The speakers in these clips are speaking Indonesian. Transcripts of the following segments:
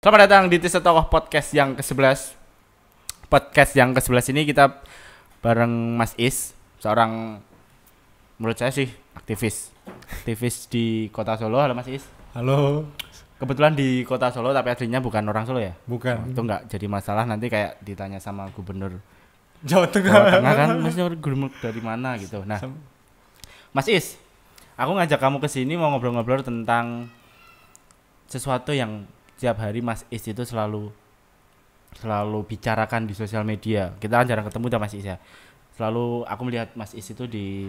Selamat datang di Tisa Tokoh Podcast yang ke-11. Podcast yang ke-11 ini kita bareng Mas Is, seorang menurut saya sih aktivis di Kota Solo. Halo Mas Is. Halo. Kebetulan di Kota Solo tapi aslinya bukan orang Solo ya? Bukan. Itu enggak jadi masalah nanti kayak ditanya sama gubernur Jawa Tengah. Jawa Tengah kan, Mas gubernur dari mana gitu. Nah, Mas Is, aku ngajak kamu ke sini mau ngobrol-ngobrol tentang sesuatu yang setiap hari Mas Is itu selalu bicarakan di sosial media. Kita kan jarang ketemu sama Mas Is ya. Selalu aku melihat Mas Is itu di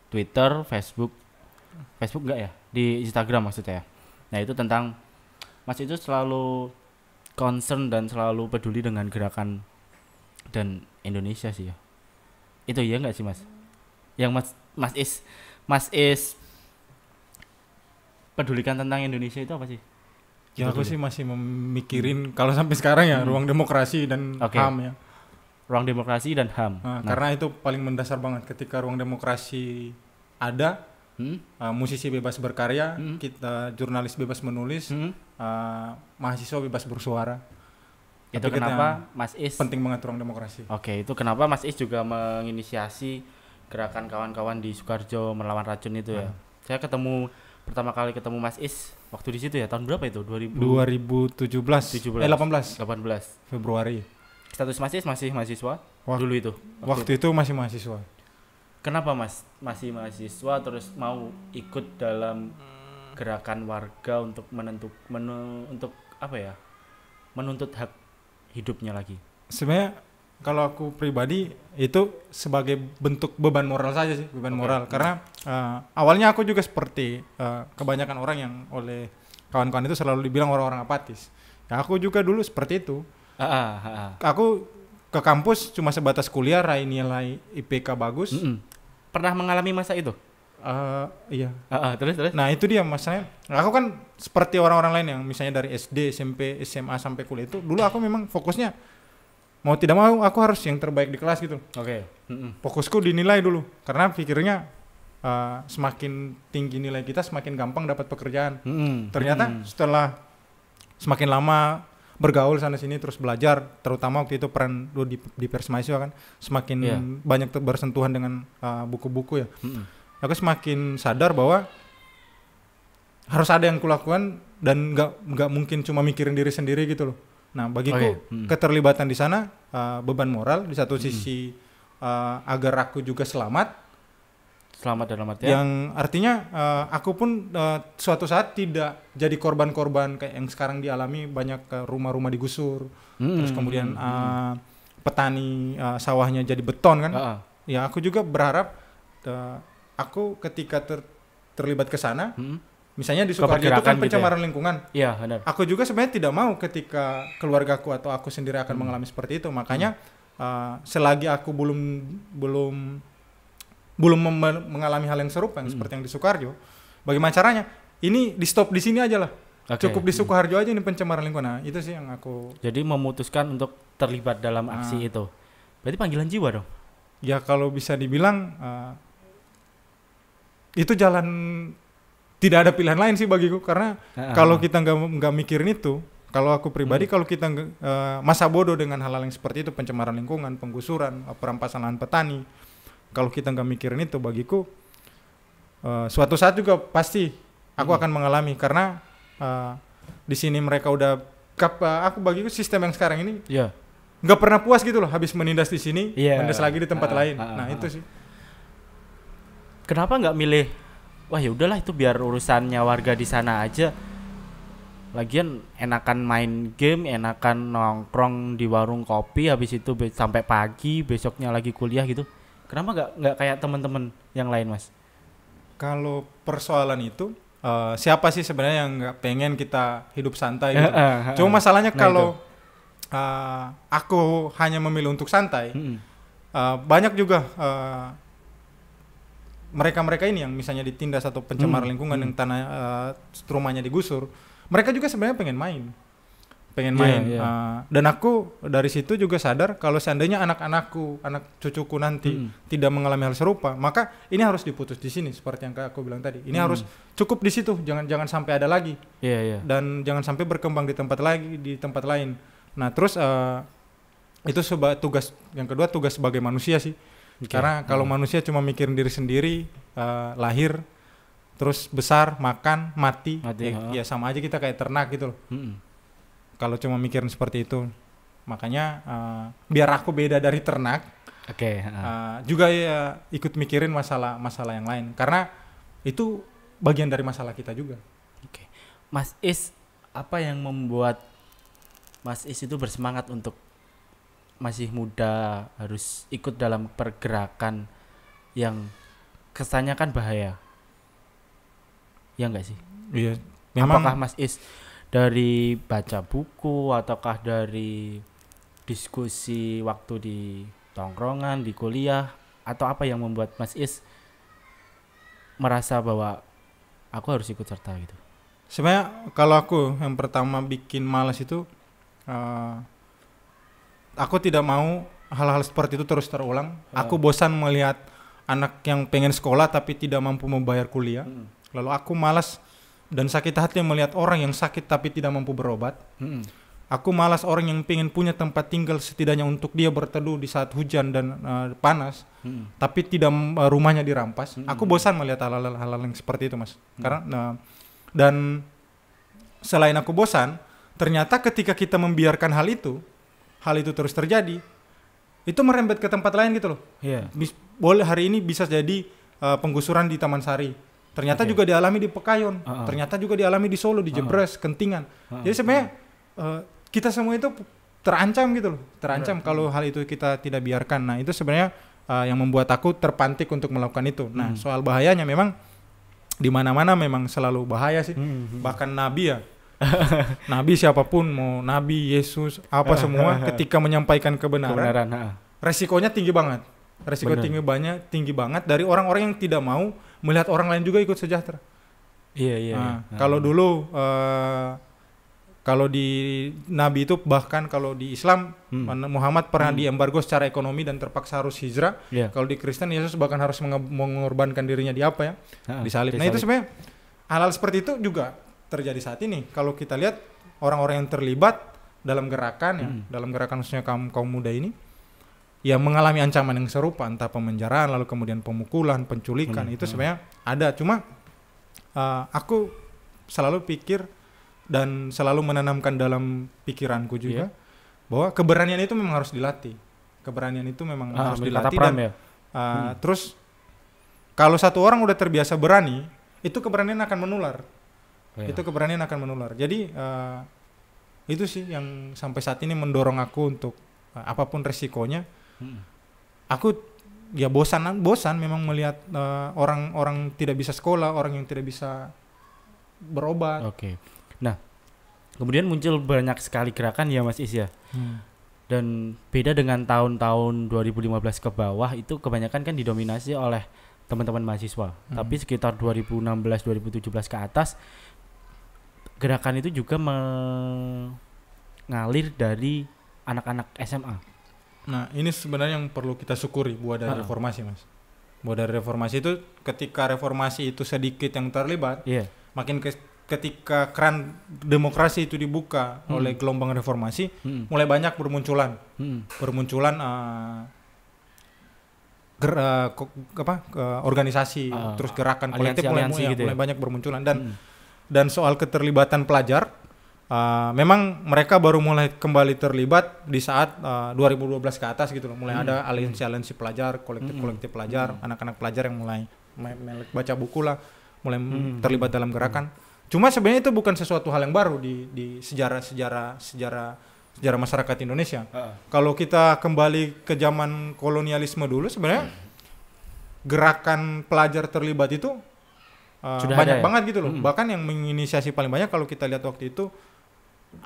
Twitter, Facebook enggak ya? Di Instagram maksudnya ya. Nah, itu tentang Mas itu selalu concern dan selalu peduli dengan gerakan dan Indonesia sih ya. Itu iya enggak sih, Mas? Yang Mas Is pedulikan tentang Indonesia itu apa sih? Ya aku sih masih memikirin kalau sampai sekarang ya ruang demokrasi dan HAM ya. Ruang demokrasi dan HAM. Nah, karena itu paling mendasar banget. Ketika ruang demokrasi ada, musisi bebas berkarya, kita jurnalis bebas menulis, mahasiswa bebas bersuara. Itu kenapa Mas Is penting banget ruang demokrasi. Oke, itu kenapa Mas Is juga menginisiasi gerakan kawan-kawan di Sukoharjo melawan racun itu ya. Saya pertama kali ketemu Mas Is waktu di situ ya, tahun berapa itu? 2017. 18 Februari. Status Mas Is masih mahasiswa dulu itu. Waktu itu masih mahasiswa. Kenapa Mas masih mahasiswa terus mau ikut dalam gerakan warga untuk untuk apa ya? Menuntut hak hidupnya lagi. Sebenarnya kalau aku pribadi itu sebagai bentuk beban moral saja sih, beban moral. Karena awalnya aku juga seperti kebanyakan orang yang oleh kawan-kawan itu selalu dibilang orang-orang apatis. Ya aku juga dulu seperti itu. Aku ke kampus cuma sebatas kuliah, raih nilai IPK bagus. Pernah mengalami masa itu? Iya. Terus. Nah itu dia masanya. Aku kan seperti orang-orang lain yang misalnya dari SD, SMP, SMA sampai kuliah itu. Dulu aku memang fokusnya mau tidak mau aku harus yang terbaik di kelas gitu. Oke. Fokusku dinilai dulu karena pikirnya semakin tinggi nilai kita semakin gampang dapat pekerjaan. Ternyata setelah semakin lama bergaul sana sini terus belajar, terutama waktu itu peran dulu di Pers Mahasiswa kan semakin banyak bersentuhan dengan buku-buku ya. Aku semakin sadar bahwa harus ada yang kulakukan dan nggak mungkin cuma mikirin diri sendiri gitu loh. Nah bagiku keterlibatan di sana beban moral di satu sisi agar aku juga selamat dalam artian yang artinya aku pun suatu saat tidak jadi korban-korban kayak yang sekarang dialami banyak rumah-rumah digusur terus kemudian petani sawahnya jadi beton kan. Ya aku juga berharap aku ketika terlibat ke sana misalnya di Sukoharjo itu kan pencemaran gitu ya? Lingkungan. Iya, benar. Aku juga sebenarnya tidak mau ketika keluargaku atau aku sendiri akan mengalami seperti itu. Makanya selagi aku belum mengalami hal yang serupa yang seperti yang di Sukoharjo, bagaimana caranya? Ini di stop di sini aja lah. Cukup di Sukoharjo aja ini pencemaran lingkungan. Nah, itu sih yang aku. Jadi memutuskan untuk terlibat dalam aksi itu. Berarti panggilan jiwa dong? Ya kalau bisa dibilang itu jalan. Tidak ada pilihan lain sih bagiku karena kalau kita nggak mikirin itu, kalau aku pribadi kalau kita masa bodoh dengan hal-hal yang seperti itu, pencemaran lingkungan, penggusuran, perampasan lahan petani, kalau kita nggak mikirin itu bagiku suatu saat juga pasti aku akan mengalami karena di sini mereka udah aku bagiku sistem yang sekarang ini nggak pernah puas gitu loh, habis menindas di sini, menindas lagi di tempat lain. Nah itu sih. Kenapa nggak milih? Wah ya udahlah itu biar urusannya warga di sana aja. Lagian enakan main game, enakan nongkrong di warung kopi, habis itu sampai pagi, besoknya lagi kuliah gitu. Kenapa nggak kayak teman-teman yang lain, Mas? Kalau persoalan itu siapa sih sebenarnya yang nggak pengen kita hidup santai gitu? Cuma masalahnya kalau aku hanya memilih untuk santai, banyak juga mereka ini yang misalnya ditindas atau pencemaran lingkungan yang tanah rumahnya digusur, mereka juga sebenarnya pengen main. pengen Iya, main. iya. Dan aku dari situ juga sadar kalau seandainya anak-anakku, anak cucuku nanti tidak mengalami hal serupa, maka ini harus diputus di sini seperti yang aku bilang tadi. Ini harus cukup di situ, jangan sampai ada lagi. Iya, iya. Dan jangan sampai berkembang di tempat lain. Nah, terus itu tugas yang kedua, tugas sebagai manusia sih. Oke. Karena kalau manusia cuma mikirin diri sendiri, lahir terus besar, makan, mati. Ya sama aja kita kayak ternak gitu loh. Kalau cuma mikirin seperti itu, makanya biar aku beda dari ternak, Oke. juga ya ikut mikirin masalah yang lain, karena itu bagian dari masalah kita juga. Oke. Mas Is, apa yang membuat Mas Is itu bersemangat untuk masih muda harus ikut dalam pergerakan yang kesannya kan bahaya? Ya enggak sih? Iya, memang. Apakah Mas Is dari baca buku ataukah dari diskusi waktu di tongkrongan, di kuliah, atau apa yang membuat Mas Is merasa bahwa aku harus ikut serta gitu? Sebenarnya kalau aku yang pertama bikin malas itu, aku tidak mau hal-hal seperti itu terus terulang. Aku bosan melihat anak yang pengen sekolah tapi tidak mampu membayar kuliah. Lalu aku malas dan sakit hati melihat orang yang sakit tapi tidak mampu berobat. Aku malas orang yang pengen punya tempat tinggal setidaknya untuk dia berteduh di saat hujan dan panas, tapi tidak rumahnya dirampas. Aku bosan melihat hal-hal yang seperti itu, Mas. Karena dan selain aku bosan, ternyata ketika kita membiarkan hal itu terus terjadi, itu merembet ke tempat lain gitu loh. Iya. Boleh hari ini bisa jadi penggusuran di Taman Sari. Ternyata juga dialami di Pekayon. Ternyata juga dialami di Solo, di Jebres, Kentingan. Jadi sebenarnya kita semua itu terancam gitu loh. Terancam kalau hal itu kita tidak biarkan. Nah, itu sebenarnya yang membuat aku terpantik untuk melakukan itu. Nah, soal bahayanya memang di mana-mana memang selalu bahaya sih. Bahkan Nabi ya. Nabi siapapun, mau Nabi, Yesus, apa semua ketika menyampaikan kebenaran. Resikonya tinggi banget. Resiko tinggi banget dari orang-orang yang tidak mau melihat orang lain juga ikut sejahtera. Iya. Kalau dulu kalau di Nabi itu, bahkan kalau di Islam Muhammad pernah diembargo secara ekonomi dan terpaksa harus hijrah. Kalau di Kristen Yesus bahkan harus mengorbankan dirinya di apa ya? Disalib. Nah, itu sebenarnya hal-hal seperti itu juga terjadi saat ini. Kalau kita lihat orang-orang yang terlibat dalam gerakan dalam gerakan khususnya kaum muda ini, ya mengalami ancaman yang serupa, entah pemenjaraan, lalu kemudian pemukulan, penculikan, itu sebenarnya ada. Cuma aku selalu pikir dan selalu menanamkan dalam pikiranku juga bahwa keberanian itu memang harus dilatih. Keberanian itu memang harus dilatih dan terus kalau satu orang udah terbiasa berani, itu keberanian akan menular. Itu keberanian akan menular. Jadi itu sih yang sampai saat ini mendorong aku untuk apapun resikonya. Aku ya bosan memang melihat orang tidak bisa sekolah, orang yang tidak bisa berobat. Oke. Nah, kemudian muncul banyak sekali gerakan ya Mas Is ya. Dan beda dengan tahun-tahun 2015 ke bawah, itu kebanyakan kan didominasi oleh teman-teman mahasiswa. Tapi sekitar 2016-2017 ke atas, gerakan itu juga mengalir dari anak-anak SMA. Nah, ini sebenarnya yang perlu kita syukuri buat dari reformasi, Mas. Buat dari reformasi itu, ketika reformasi itu sedikit yang terlibat, makin ketika keran demokrasi itu dibuka oleh gelombang reformasi, mulai banyak bermunculan organisasi, terus gerakan kolektif mulai banyak bermunculan dan soal keterlibatan pelajar. Memang mereka baru mulai kembali terlibat di saat 2012 ke atas gitu loh. Mulai ada aliansi pelajar, kolektif pelajar, anak-anak pelajar yang mulai baca buku lah, mulai terlibat dalam gerakan. Cuma sebenarnya itu bukan sesuatu hal yang baru di sejarah masyarakat Indonesia. Kalau kita kembali ke zaman kolonialisme dulu, sebenarnya gerakan pelajar terlibat itu banyak banget gitu loh. Bahkan yang menginisiasi paling banyak kalau kita lihat waktu itu,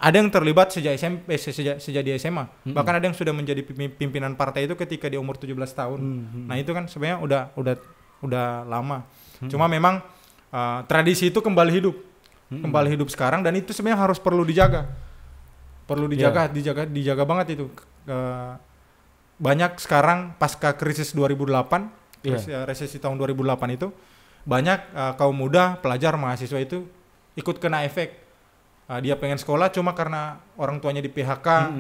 ada yang terlibat sejak SMP, sejak di SMA. Bahkan ada yang sudah menjadi pimpinan partai itu ketika di umur 17 tahun. Nah, itu kan sebenarnya udah lama. Cuma memang tradisi itu kembali hidup sekarang, dan itu sebenarnya harus perlu dijaga. Perlu dijaga banget itu. Banyak sekarang pasca krisis 2008, resesi tahun 2008 itu banyak kaum muda, pelajar, mahasiswa itu ikut kena efek. Dia pengen sekolah cuma karena orang tuanya di PHK,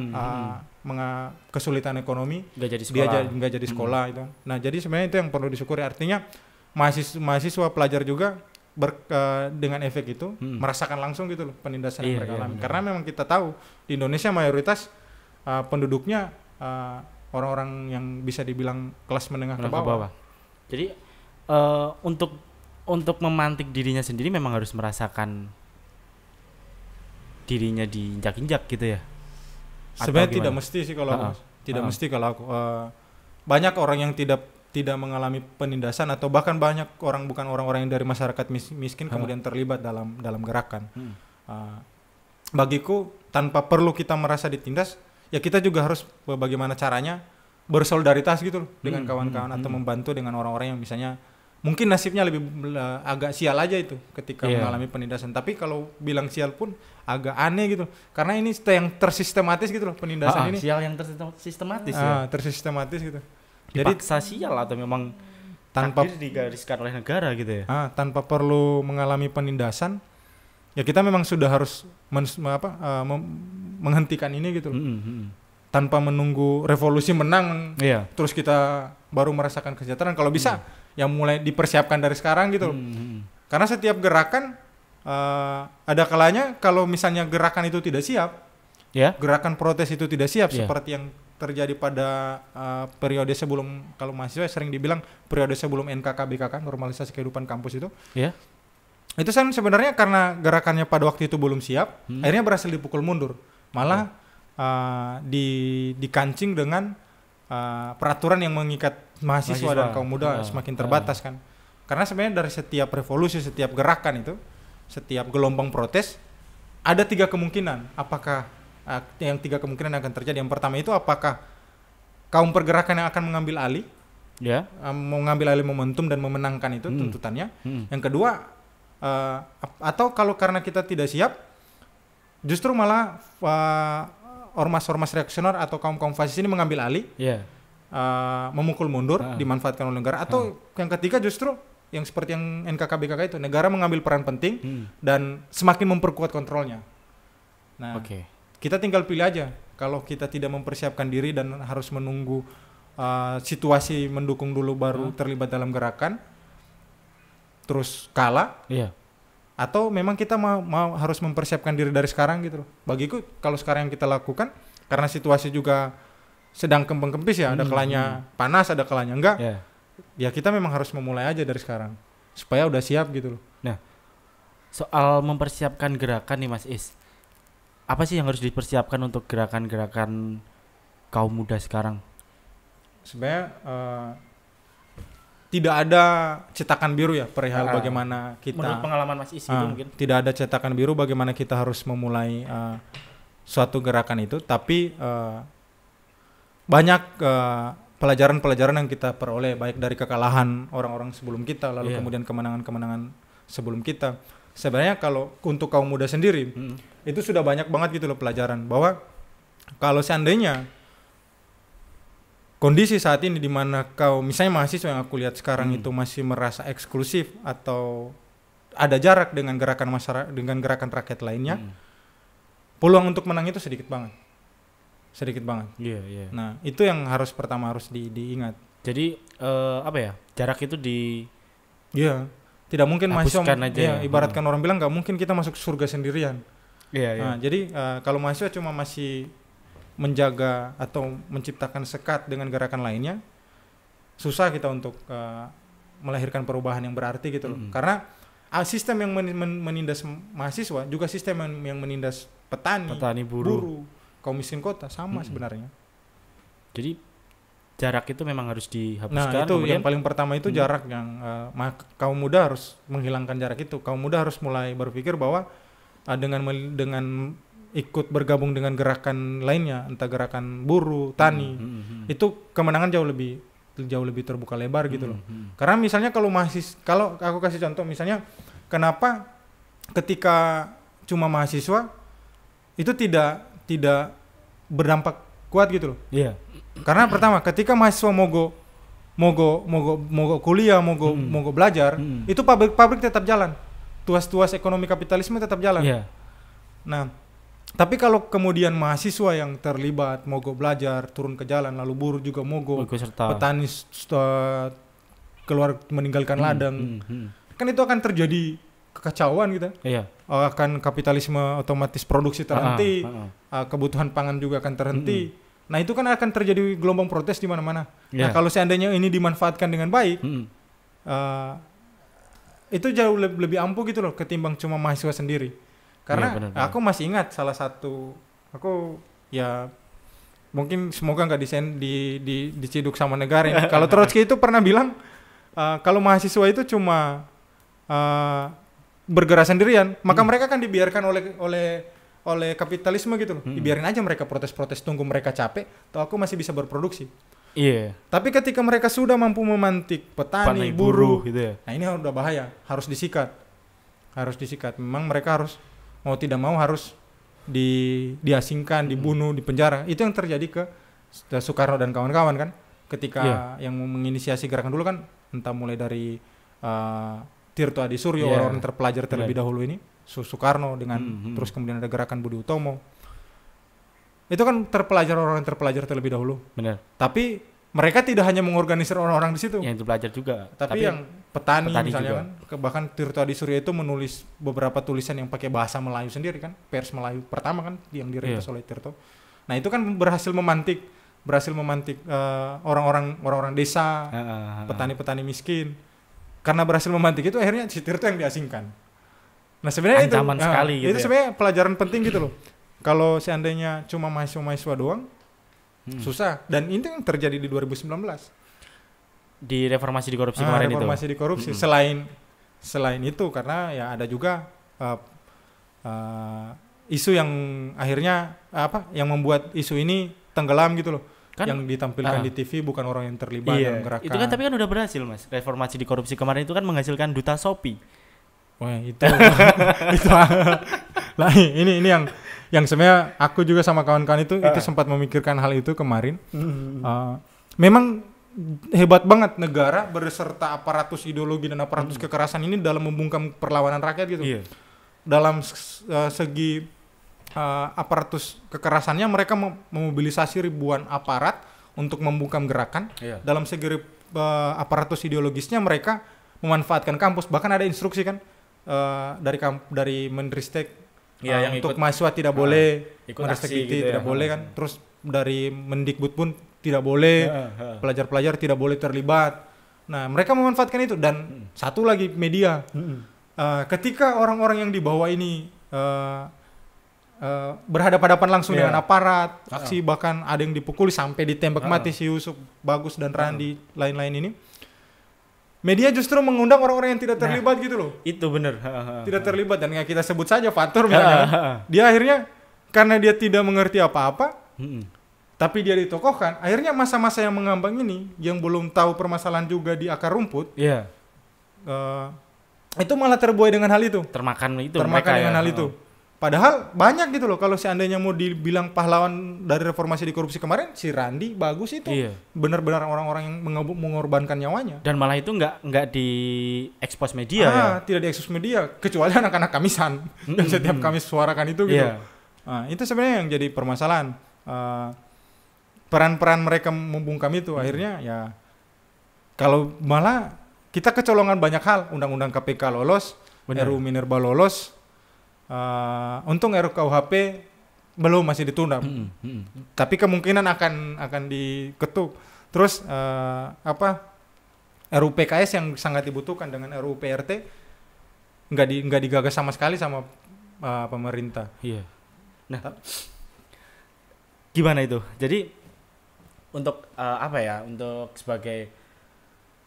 kesulitan ekonomi, dia nggak jadi sekolah itu. Nah, jadi sebenarnya itu yang perlu disyukuri. Artinya mahasiswa pelajar juga dengan efek itu merasakan langsung gitu loh penindasan yang mereka alami. Karena memang kita tahu di Indonesia mayoritas penduduknya orang-orang yang bisa dibilang kelas menengah ke bawah. Jadi untuk memantik dirinya sendiri memang harus merasakan dirinya diinjak-injak gitu ya. Sebenarnya tidak mesti sih kalau aku. Tidak mesti kalau aku. Banyak orang yang tidak mengalami penindasan atau bahkan banyak bukan orang-orang yang dari masyarakat miskin kemudian terlibat dalam gerakan. Bagiku tanpa perlu kita merasa ditindas, ya kita juga harus bagaimana caranya bersolidaritas gitu loh dengan kawan-kawan atau membantu dengan orang-orang yang misalnya mungkin nasibnya lebih agak sial aja itu ketika mengalami penindasan. Tapi kalau bilang sial pun agak aneh gitu. Karena ini yang tersistematis gitu loh penindasan ini. Sial yang tersistematis ya. Tersistematis gitu. Dipaksa sial atau memang tanpa digariskan oleh negara gitu ya. Tanpa perlu mengalami penindasan, ya kita memang sudah harus menghentikan ini gitu loh. Tanpa menunggu revolusi menang, terus kita baru merasakan kesejahteraan. Kalau bisa, yang mulai dipersiapkan dari sekarang gitu loh. Karena setiap gerakan ada kalanya kalau misalnya gerakan itu tidak siap, gerakan protes itu tidak siap, seperti yang terjadi pada periode sebelum, kalau mahasiswa sering dibilang periode sebelum NKK-BKK, normalisasi kehidupan kampus itu. Itu kan sebenarnya karena gerakannya pada waktu itu belum siap, akhirnya berhasil dipukul mundur. Malah dikancing dengan peraturan yang mengikat mahasiswa dan kaum muda semakin terbatas kan. Karena sebenarnya dari setiap revolusi, setiap gerakan itu, setiap gelombang protes ada 3 kemungkinan. Apakah yang 3 kemungkinan yang akan terjadi? Yang pertama itu apakah kaum pergerakan yang akan mengambil alih, mengambil alih momentum dan memenangkan itu tuntutannya. Yang kedua, atau kalau karena kita tidak siap, justru malah ormas-ormas reaksioner atau kaum-kaum fasis ini mengambil alih, memukul mundur, dimanfaatkan oleh negara. Atau yang ketiga justru yang seperti yang NKK-BKK itu, negara mengambil peran penting dan semakin memperkuat kontrolnya. Nah, kita tinggal pilih aja. Kalau kita tidak mempersiapkan diri dan harus menunggu situasi mendukung dulu baru terlibat dalam gerakan, terus kalah, atau memang kita mau harus mempersiapkan diri dari sekarang gitu loh. Bagiku kalau sekarang yang kita lakukan, karena situasi juga sedang kempeng-kempis ya, ada kalanya panas, ada kalanya enggak, ya kita memang harus memulai aja dari sekarang supaya udah siap gitu loh. Nah, soal mempersiapkan gerakan nih Mas Is, apa sih yang harus dipersiapkan untuk gerakan-gerakan kaum muda sekarang? Sebenarnya tidak ada cetakan biru ya perihal bagaimana kita, menurut pengalaman Mas Is itu mungkin tidak ada cetakan biru bagaimana kita harus memulai suatu gerakan itu, tapi banyak pelajaran-pelajaran yang kita peroleh baik dari kekalahan orang-orang sebelum kita lalu kemudian kemenangan-kemenangan sebelum kita. Sebenarnya kalau untuk kaum muda sendiri itu sudah banyak banget gitu loh pelajaran, bahwa kalau seandainya kondisi saat ini di mana kau misalnya mahasiswa yang aku lihat sekarang itu masih merasa eksklusif atau ada jarak dengan gerakan masyarakat, dengan gerakan rakyat lainnya, peluang untuk menang itu sedikit banget. Nah, itu yang pertama harus diingat. Jadi apa ya? Jarak itu tidak mungkin mahasiswa aja ibaratkan orang bilang nggak mungkin kita masuk surga sendirian. Nah, jadi kalau mahasiswa cuma masih menjaga atau menciptakan sekat dengan gerakan lainnya, susah kita untuk melahirkan perubahan yang berarti gitu loh. Karena sistem yang menindas mahasiswa juga sistem yang menindas petani, buruh, kaum miskin kota sama sebenarnya. Jadi jarak itu memang harus dihapuskan. Nah, itu kemudian, yang paling pertama itu jarak yang kaum muda harus menghilangkan jarak itu. Kaum muda harus mulai berpikir bahwa dengan ikut bergabung dengan gerakan lainnya, entah gerakan buruh, tani, itu kemenangan jauh lebih terbuka lebar gitu loh. Karena misalnya kalau aku kasih contoh, misalnya kenapa ketika cuma mahasiswa itu tidak tidak berdampak kuat gitu loh. Iya. Karena pertama, ketika mahasiswa mogok kuliah, mogok belajar, itu pabrik tetap jalan. Tuas-tuas ekonomi kapitalisme tetap jalan. Iya. Nah, tapi kalau kemudian mahasiswa yang terlibat mogok belajar, turun ke jalan, lalu buruh juga mogok, petani keluar meninggalkan ladang, kan itu akan terjadi kekacauan gitu. Iya. Akan kapitalisme otomatis produksi terhenti, kebutuhan pangan juga akan terhenti. Nah itu kan akan terjadi gelombang protes di mana-mana. Nah kalau seandainya ini dimanfaatkan dengan baik, itu jauh lebih ampuh gitu loh ketimbang cuma mahasiswa sendiri. Karena aku masih ingat salah satu, aku ya mungkin semoga nggak diciduk sama negara ini. Kalau Trotsky itu pernah bilang kalau mahasiswa itu cuma bergerak sendirian, maka mereka kan dibiarkan oleh kapitalisme gitu loh. Dibiarin aja mereka protes-protes, tunggu mereka capek, atau aku masih bisa berproduksi. Iya. Tapi ketika mereka sudah mampu memantik petani, buruh gitu ya. Nah ini udah bahaya, harus disikat. Memang mereka harus mau tidak mau harus diasingkan, dibunuh, dipenjara. Itu yang terjadi ke Soekarno dan kawan-kawan kan. Ketika yang menginisiasi gerakan dulu kan, entah mulai dari Tirto Adi Suryo, orang terpelajar terlebih dahulu ini, Soekarno dengan terus kemudian ada gerakan Budi Utomo. Itu kan orang yang terpelajar terlebih dahulu. Benar. Tapi mereka tidak hanya mengorganisir orang-orang di situ. Yang terpelajar juga. Tapi yang petani misalnya juga. Kan, bahkan Tirto Adi Suryo itu menulis beberapa tulisan yang pakai bahasa Melayu sendiri kan, pers Melayu pertama kan yang dirintis oleh Tirto. Nah itu kan berhasil memantik orang-orang desa, petani-petani miskin. Karena berhasil memantik itu akhirnya si Tirto yang diasingkan. Nah sebenarnya ancaman sekali gitu. Itu sebenarnya pelajaran penting gitu loh. Kalau seandainya cuma mahasiswa doang, susah. Dan ini yang terjadi di 2019. Di reformasi di korupsi kemarin itu. Reformasi di korupsi. Selain itu karena ya ada juga isu yang akhirnya yang membuat isu ini tenggelam gitu loh. Kan, yang ditampilkan di TV bukan orang yang terlibat dalam gerakan. Itu kan tapi kan udah berhasil mas. Reformasi di korupsi kemarin itu kan menghasilkan duta Shopee. Wah itu lah ini yang sebenarnya aku juga sama kawan-kawan itu sempat memikirkan hal itu kemarin. Memang hebat banget negara beserta aparatus ideologi dan aparatus kekerasan ini dalam membungkam perlawanan rakyat gitu. Dalam segi aparatus kekerasannya mereka memobilisasi ribuan aparat untuk membungkam gerakan. Dalam segi aparatus ideologisnya mereka memanfaatkan kampus, bahkan ada instruksi kan dari Menristek untuk mahasiswa tidak boleh Menristek gitu tidak boleh kan. Terus dari Mendikbud pun tidak boleh, pelajar-pelajar tidak boleh terlibat. Nah mereka memanfaatkan itu. Dan satu lagi media, ketika orang-orang yang dibawa ini berhadapan-hadapan langsung dengan aparat, aksi bahkan ada yang dipukuli sampai ditembak mati si Yusuf Bagus dan Randi lain-lain ini, media justru mengundang orang-orang yang tidak terlibat gitu loh. Itu benar. Tidak terlibat, dan kita sebut saja Fatur misalnya. Dia akhirnya karena dia tidak mengerti apa-apa, tapi dia ditokohkan, akhirnya masa-masa yang mengambang ini, yang belum tahu permasalahan juga di akar rumput, itu malah terbuai dengan hal itu. Termakan dengan hal itu. Padahal banyak gitu loh, kalau seandainya mau dibilang pahlawan dari reformasi di korupsi kemarin, si Randi Bagus itu benar-benar orang-orang yang mengorbankan nyawanya. Dan malah itu nggak diekspos media tidak diekspos media, kecuali anak-anak Kamisan yang setiap Kamis suarakan itu gitu. Nah, itu sebenarnya yang jadi permasalahan. Peran-peran mereka membungkam itu akhirnya ya, kalau malah kita kecolongan banyak hal, undang-undang KPK lolos, RUU Minerba lolos. Untung RUKUHP belum, masih ditunda. Tapi kemungkinan akan diketuk. Terus RUU PKS yang sangat dibutuhkan dengan RUU PRT nggak digagas sama sekali sama pemerintah. Nah, gimana itu? Jadi untuk untuk sebagai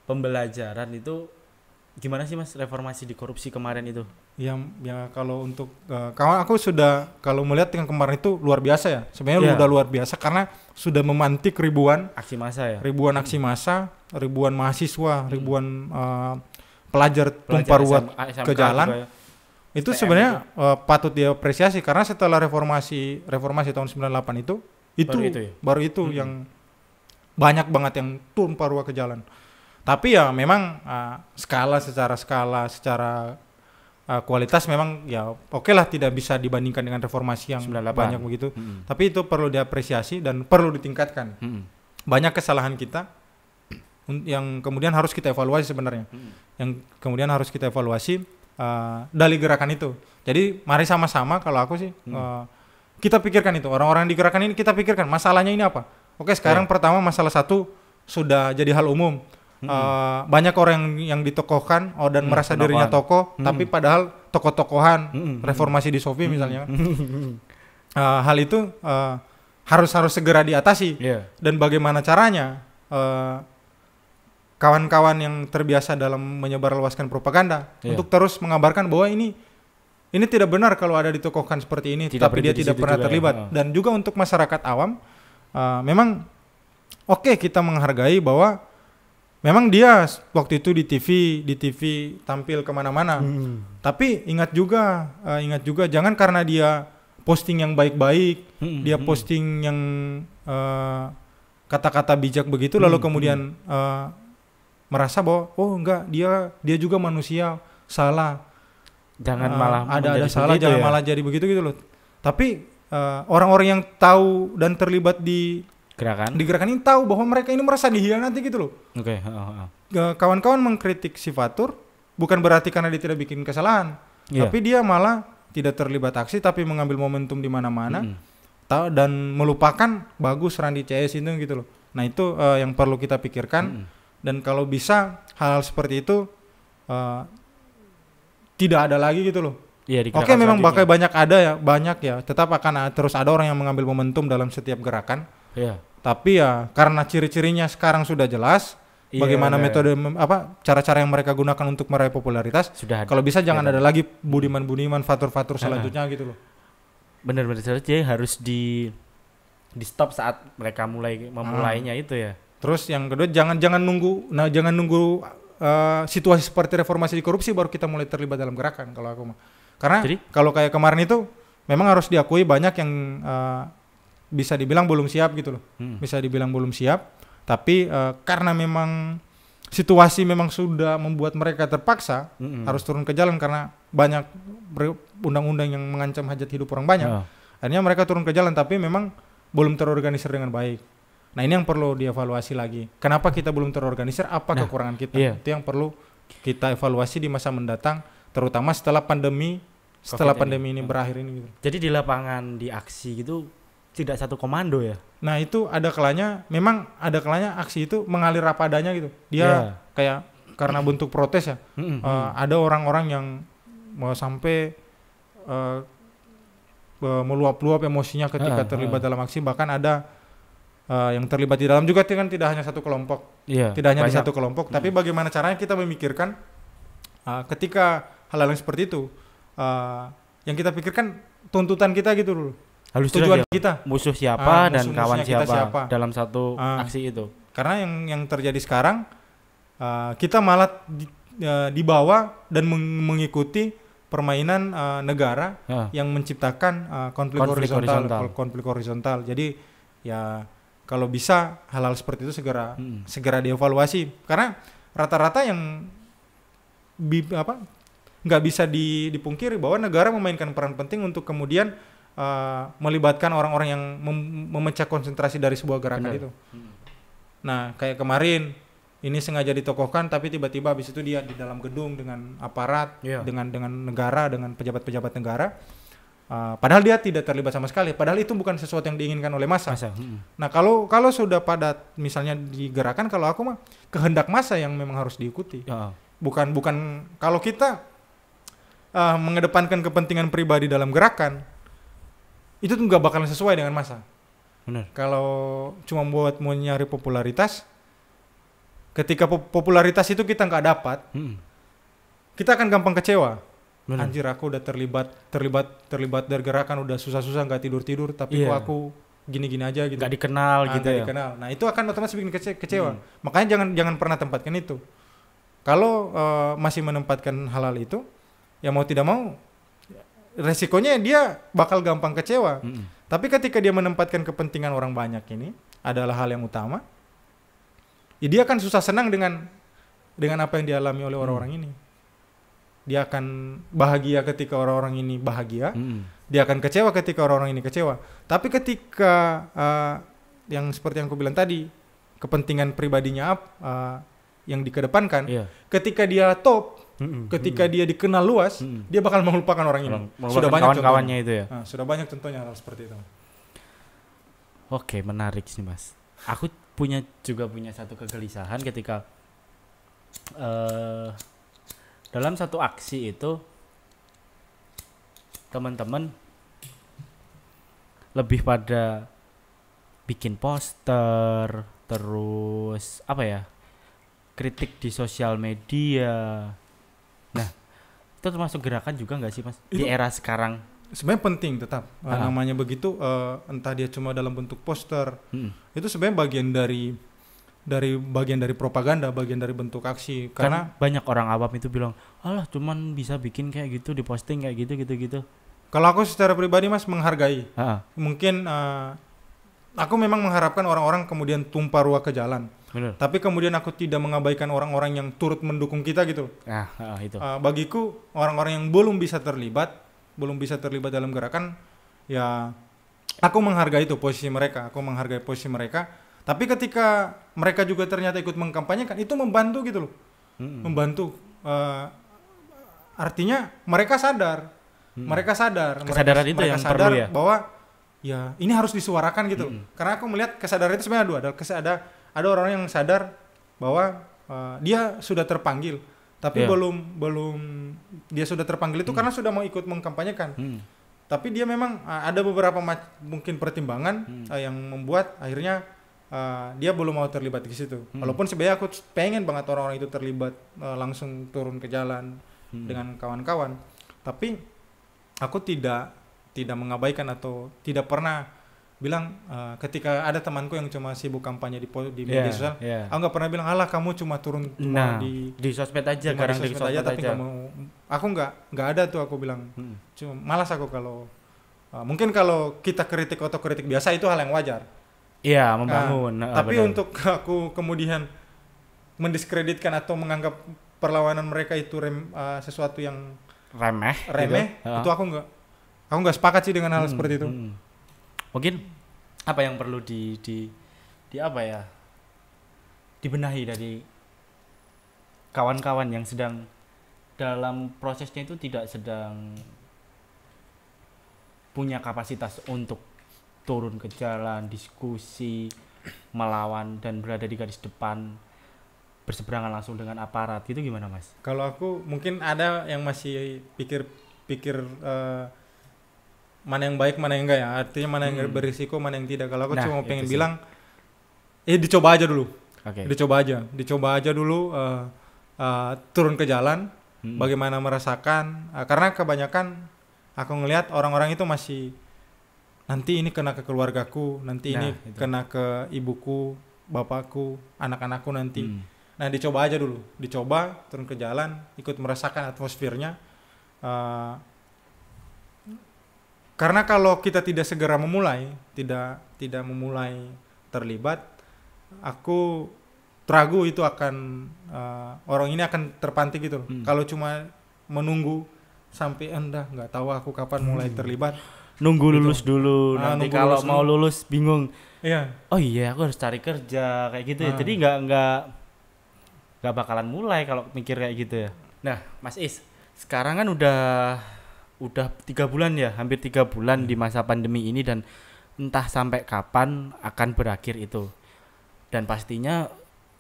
pembelajaran itu gimana sih mas reformasi di korupsi kemarin itu? Ya kalau untuk aku sudah, kalau melihat yang kemarin itu luar biasa ya. Sebenarnya udah luar biasa karena sudah memantik ribuan aksi massa ribuan mahasiswa, ribuan pelajar tumpah ruah ke jalan Itu STM sebenarnya patut diapresiasi karena setelah reformasi tahun 98 baru itu yang banyak banget yang turun parua ke jalan. Tapi ya memang secara kualitas memang ya oke lah, tidak bisa dibandingkan dengan reformasi yang 98. banyak begitu. Tapi itu perlu diapresiasi dan perlu ditingkatkan. Banyak kesalahan kita yang kemudian harus kita evaluasi sebenarnya. Yang kemudian harus kita evaluasi dari gerakan itu. Jadi mari sama-sama, kalau aku sih kita pikirkan itu. Orang-orang di gerakan ini kita pikirkan masalahnya ini apa. Oke, sekarang pertama masalah satu sudah jadi hal umum. Banyak orang yang ditokohkan dan merasa dirinya tokoh, tapi padahal tokoh-tokohan reformasi di Sofi misalnya. Hal itu harus segera diatasi. Dan bagaimana caranya? Kawan-kawan yang terbiasa dalam menyebarluaskan propaganda untuk terus mengabarkan bahwa ini tidak benar kalau ada ditokohkan seperti ini, tapi dia tidak pernah terlibat. Dan juga untuk masyarakat awam, memang oke, kita menghargai bahwa memang dia waktu itu di TV tampil kemana-mana. Tapi ingat juga jangan karena dia posting yang baik-baik, dia posting yang kata-kata bijak begitu, lalu kemudian merasa bahwa enggak, dia juga manusia, salah. Jangan malah ada salah, jangan malah jadi begitu gitu loh. Tapi orang-orang yang tahu dan terlibat di gerakan ini tahu bahwa mereka ini merasa dihianati gitu loh. Kawan-kawan mengkritik si Fatur bukan berarti karena dia tidak bikin kesalahan, tapi dia malah tidak terlibat aksi tapi mengambil momentum di mana-mana dan melupakan bagus Randi CS itu gitu loh. Nah itu yang perlu kita pikirkan. Dan kalau bisa hal-hal seperti itu tidak ada lagi gitu loh. Oke, memang bakal banyak ya, tetap akan terus ada orang yang mengambil momentum dalam setiap gerakan. Tapi ya karena ciri-cirinya sekarang sudah jelas, bagaimana metode cara-cara yang mereka gunakan untuk meraih popularitas. Kalau bisa jangan ada lagi budiman-budiman, fatur-fatur selanjutnya gitu loh. Benar-benar jadi harus di stop saat mereka memulainya itu ya. Terus yang kedua jangan nunggu situasi seperti reformasi di korupsi baru kita mulai terlibat dalam gerakan kalau aku mah. Karena kalau kayak kemarin itu memang harus diakui banyak yang bisa dibilang belum siap gitu loh. Bisa dibilang belum siap, tapi karena memang situasi memang sudah membuat mereka terpaksa harus turun ke jalan karena banyak undang-undang yang mengancam hajat hidup orang banyak. Akhirnya mereka turun ke jalan tapi memang belum terorganisir dengan baik. Nah ini yang perlu dievaluasi lagi. Kenapa kita belum terorganisir? Apa kekurangan kita? Itu yang perlu kita evaluasi di masa mendatang, terutama setelah pandemi ini berakhir ini. Gitu. Jadi di lapangan, di aksi gitu tidak satu komando ya? Nah itu memang ada kalanya aksi itu mengalir apa adanya gitu. Dia kayak karena bentuk protes ya. Ada orang-orang yang mau sampai meluap-luap emosinya ketika terlibat dalam aksi, bahkan ada yang terlibat di dalam juga kan tidak hanya satu kelompok, tidak hanya di satu kelompok, tapi bagaimana caranya kita memikirkan ketika hal-hal yang seperti itu, yang kita pikirkan tuntutan kita gitu dulu, tujuan kita, musuh siapa dan kawan siapa dalam satu aksi itu. Karena yang terjadi sekarang kita malah dibawa dan mengikuti permainan negara yang menciptakan konflik horizontal. Jadi ya kalau bisa hal-hal seperti itu segera dievaluasi, karena rata-rata yang nggak bisa dipungkiri bahwa negara memainkan peran penting untuk kemudian melibatkan orang-orang yang memecah konsentrasi dari sebuah gerakan itu. Nah kayak kemarin ini sengaja ditokohkan tapi tiba-tiba habis itu dia di dalam gedung dengan aparat, dengan negara, dengan pejabat-pejabat negara. Padahal dia tidak terlibat sama sekali. Padahal itu bukan sesuatu yang diinginkan oleh massa. Nah kalau sudah padat misalnya digerakkan, kalau aku mah kehendak massa yang memang harus diikuti. Bukan kalau kita mengedepankan kepentingan pribadi dalam gerakan, itu tuh nggak bakalan sesuai dengan massa. Kalau cuma mau nyari popularitas, ketika popularitas itu kita nggak dapat, kita akan gampang kecewa. Anjir, aku udah terlibat dari gerakan, udah susah-susah nggak tidur tapi kok aku gini-gini aja gitu, nggak dikenal gitu ya. Nah itu akan otomatis bikin kecewa. Makanya jangan pernah tempatkan itu. Kalau masih menempatkan hal-hal itu, ya mau tidak mau resikonya dia bakal gampang kecewa. Tapi ketika dia menempatkan kepentingan orang banyak ini adalah hal yang utama, ya dia akan susah senang dengan apa yang dialami oleh orang-orang ini. Dia akan bahagia ketika orang-orang ini bahagia. Dia akan kecewa ketika orang-orang ini kecewa. Tapi ketika yang seperti yang aku bilang tadi, kepentingan pribadinya yang dikedepankan, ketika dia top, ketika dia dikenal luas, dia bakal melupakan orang ini. Sudah banyak kawan-kawannya itu ya. Sudah banyak contohnya hal seperti itu. Oke, menarik sih Mas. Aku juga punya satu kegelisahan ketika dalam satu aksi itu teman-teman lebih pada bikin poster, terus apa ya, kritik di sosial media. Nah, itu termasuk gerakan juga nggak sih Mas? Di era sekarang sebenarnya penting tetap namanya begitu, entah dia cuma dalam bentuk poster, itu sebenarnya bagian dari propaganda, bagian dari bentuk aksi. Karena banyak orang awam itu bilang, alah cuman bisa bikin kayak gitu, diposting kayak gitu. Kalau aku secara pribadi Mas menghargai. Mungkin aku memang mengharapkan orang-orang kemudian tumpah ruah ke jalan. Bener. Tapi kemudian aku tidak mengabaikan orang-orang yang turut mendukung kita gitu. Itu. Bagiku orang-orang yang belum bisa terlibat dalam gerakan, ya aku menghargai itu posisi mereka, Tapi ketika mereka juga ternyata ikut mengkampanyekan, itu membantu gitu loh. Membantu. Artinya mereka sadar. Kesadaran itu yang perlu ya. Bahwa ya ini harus disuarakan gitu. Karena aku melihat kesadaran itu sebenarnya ada orang yang sadar bahwa dia sudah terpanggil, tapi belum dia sudah terpanggil itu karena sudah mau ikut mengkampanyekan. Tapi dia memang ada beberapa mungkin pertimbangan yang membuat akhirnya dia belum mau terlibat di situ. Walaupun sebenarnya aku pengen banget orang-orang itu terlibat, langsung turun ke jalan dengan kawan-kawan. Tapi aku tidak mengabaikan atau tidak pernah bilang ketika ada temanku yang cuma sibuk kampanye di media sosial, aku nggak pernah bilang alah kamu cuma turun di sosmed aja, di sosmed aja tapi nggak mau. Aku nggak ada tuh, aku bilang cuma malas aku kalau mungkin kalau kita kritik otokritik biasa itu hal yang wajar. Iya, membangun. Tapi benar. Untuk aku kemudian mendiskreditkan atau menganggap perlawanan mereka itu sesuatu yang remeh gitu. Itu aku nggak sepakat sih dengan hal seperti itu. Mungkin apa yang perlu di apa ya, dibenahi dari kawan-kawan yang sedang dalam prosesnya itu tidak sedang punya kapasitas untuk turun ke jalan, diskusi, melawan dan berada di garis depan, berseberangan langsung dengan aparat, gitu gimana Mas? Kalau aku mungkin ada yang masih pikir mana yang baik mana yang enggak ya, artinya mana yang berisiko mana yang tidak. Kalau aku cuma pengen bilang dicoba aja dulu. Dicoba aja dulu, turun ke jalan, bagaimana merasakan, karena kebanyakan aku ngelihat orang-orang itu masih nanti ini kena ke keluargaku, nanti ini kena ke ibuku, bapakku, anak-anakku nanti. Nah dicoba aja dulu, turun ke jalan, ikut merasakan atmosfernya. Karena kalau kita tidak segera memulai, tidak memulai terlibat, aku ragu itu akan orang ini akan terpantik gitu. Kalau cuma menunggu sampai nggak tahu aku kapan mulai terlibat. Nunggu lulus dulu, nanti kalau mau lulus bingung. Iya. Oh iya, aku harus cari kerja kayak gitu ya. Jadi nggak bakalan mulai kalau mikir kayak gitu ya. Nah, Mas Is, sekarang kan udah 3 bulan ya, hampir 3 bulan di masa pandemi ini, dan entah sampai kapan akan berakhir itu. Dan pastinya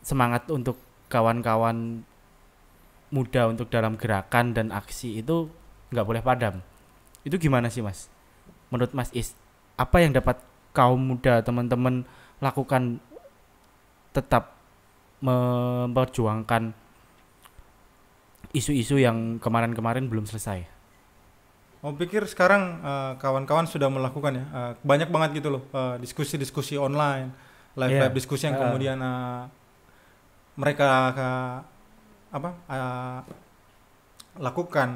semangat untuk kawan-kawan muda untuk dalam gerakan dan aksi itu nggak boleh padam. Itu gimana sih Mas? Menurut Mas Is, apa yang dapat kaum muda teman-teman lakukan tetap memperjuangkan isu-isu yang kemarin-kemarin belum selesai? Aku pikir sekarang kawan-kawan sudah melakukan ya, banyak banget gitu loh, diskusi-diskusi online, live diskusi yang kemudian mereka lakukan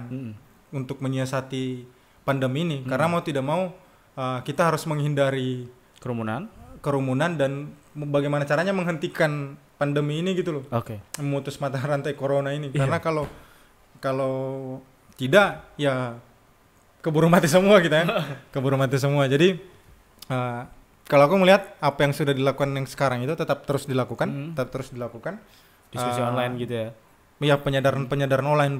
untuk menyiasati pandemi ini. Karena mau tidak mau kita harus menghindari kerumunan dan bagaimana caranya menghentikan pandemi ini gitu loh. Memutus mata rantai corona ini. Karena kalau tidak ya keburu mati semua kita ya. Keburu mati semua. Jadi kalau aku melihat apa yang sudah dilakukan yang sekarang itu tetap terus dilakukan, Diskusi online gitu ya. Ya, penyadaran online,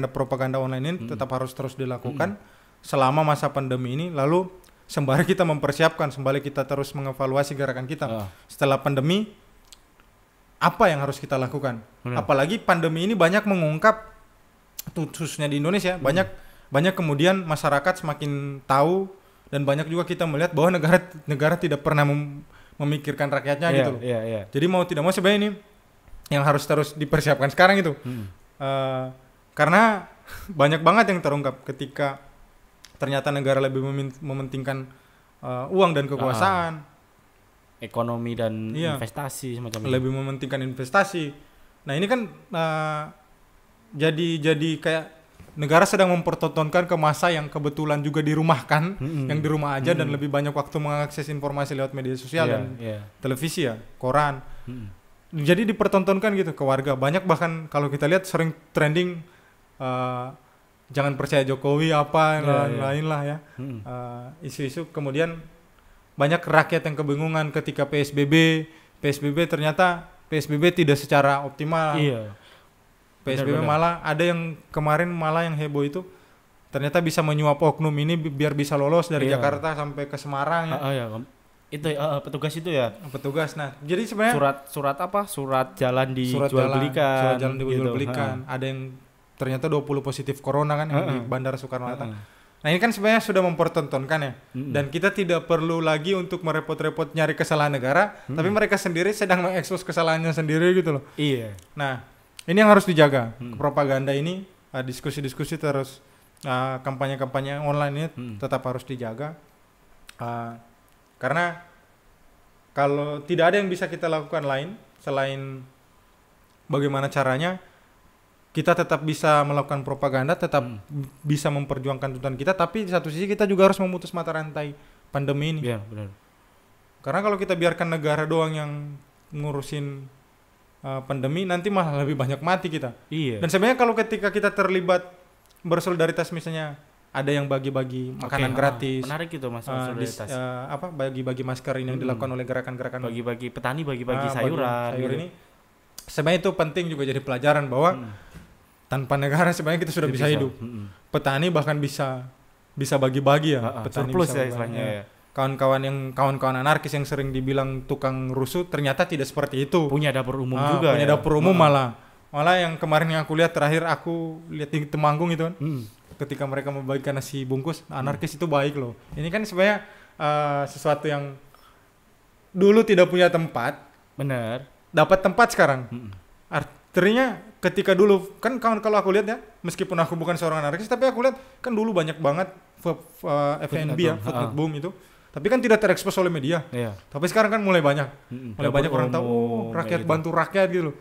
propaganda online ini tetap harus terus dilakukan selama masa pandemi ini. Lalu sembari kita mempersiapkan, sembari kita terus mengevaluasi gerakan kita setelah pandemi, apa yang harus kita lakukan? Apalagi pandemi ini banyak mengungkap, khususnya di Indonesia, banyak kemudian masyarakat semakin tahu dan banyak juga kita melihat bahwa negara tidak pernah memikirkan rakyatnya gitu loh. Jadi mau tidak mau sebenarnya ini yang harus terus dipersiapkan sekarang itu. Karena banyak banget yang terungkap ketika ternyata negara lebih mementingkan uang dan kekuasaan, ekonomi dan investasi semacam itu. Lebih mementingkan investasi. Nah ini kan jadi kayak negara sedang mempertontonkan ke masa yang kebetulan juga dirumahkan, yang di rumah aja dan lebih banyak waktu mengakses informasi lewat media sosial dan televisi ya, koran. Jadi dipertontonkan gitu ke warga. Banyak bahkan kalau kita lihat sering trending jangan percaya Jokowi lain lah ya. Isu-isu kemudian banyak rakyat yang kebingungan ketika PSBB ternyata PSBB tidak secara optimal. PSBB malah ada yang kemarin malah yang heboh itu ternyata bisa menyuap oknum ini biar bisa lolos dari Jakarta sampai ke Semarang ya. Itu petugas itu ya. Petugas. Nah, jadi sebenarnya surat jalan dijual-belikan. Ada yang ternyata 20 positif corona kan yang di Bandara Soekarno-Hatta. Nah, ini kan sebenarnya sudah mempertontonkan ya. Dan kita tidak perlu lagi untuk merepot-repot nyari kesalahan negara, tapi mereka sendiri sedang mengekspos kesalahannya sendiri gitu loh. Nah, ini yang harus dijaga. Propaganda ini, diskusi-diskusi terus, kampanye-kampanye online ini tetap harus dijaga. Karena kalau tidak ada yang bisa kita lakukan lain selain bagaimana caranya kita tetap bisa melakukan propaganda, tetap bisa memperjuangkan tuntutan kita, tapi di satu sisi kita juga harus memutus mata rantai pandemi ini. Iya, benar. Karena kalau kita biarkan negara doang yang ngurusin pandemi, nanti malah lebih banyak mati kita. Dan sebenarnya kalau ketika kita terlibat bersolidaritas, misalnya ada yang bagi-bagi makanan gratis. Menarik itu Mas, solidaritas. Bagi-bagi masker ini yang dilakukan oleh gerakan-gerakan bagi-bagi petani, bagi-bagi sayuran. Sayur ini sebenarnya itu penting juga jadi pelajaran bahwa tanpa negara sebenarnya kita sudah bisa hidup. Petani bahkan bisa bagi-bagi ya. Petani surplus bisa ya istilahnya ya. Kawan-kawan anarkis yang sering dibilang tukang rusuh ternyata tidak seperti itu. Punya dapur umum juga. Punya dapur umum malah yang kemarin yang aku lihat terakhir aku lihat di Temanggung itu kan. Ketika mereka membagikan nasi bungkus, anarkis itu baik loh. Ini kan sebenarnya sesuatu yang dulu tidak punya tempat, benar, dapat tempat sekarang. Artinya ketika dulu kan kalau aku lihat ya, meskipun aku bukan seorang anarkis, tapi aku lihat kan dulu banyak banget FNB ya, footnote boom itu. Tapi kan tidak terekspos oleh media. Tapi sekarang kan mulai banyak orang tahu, rakyat bantu rakyat gitu loh.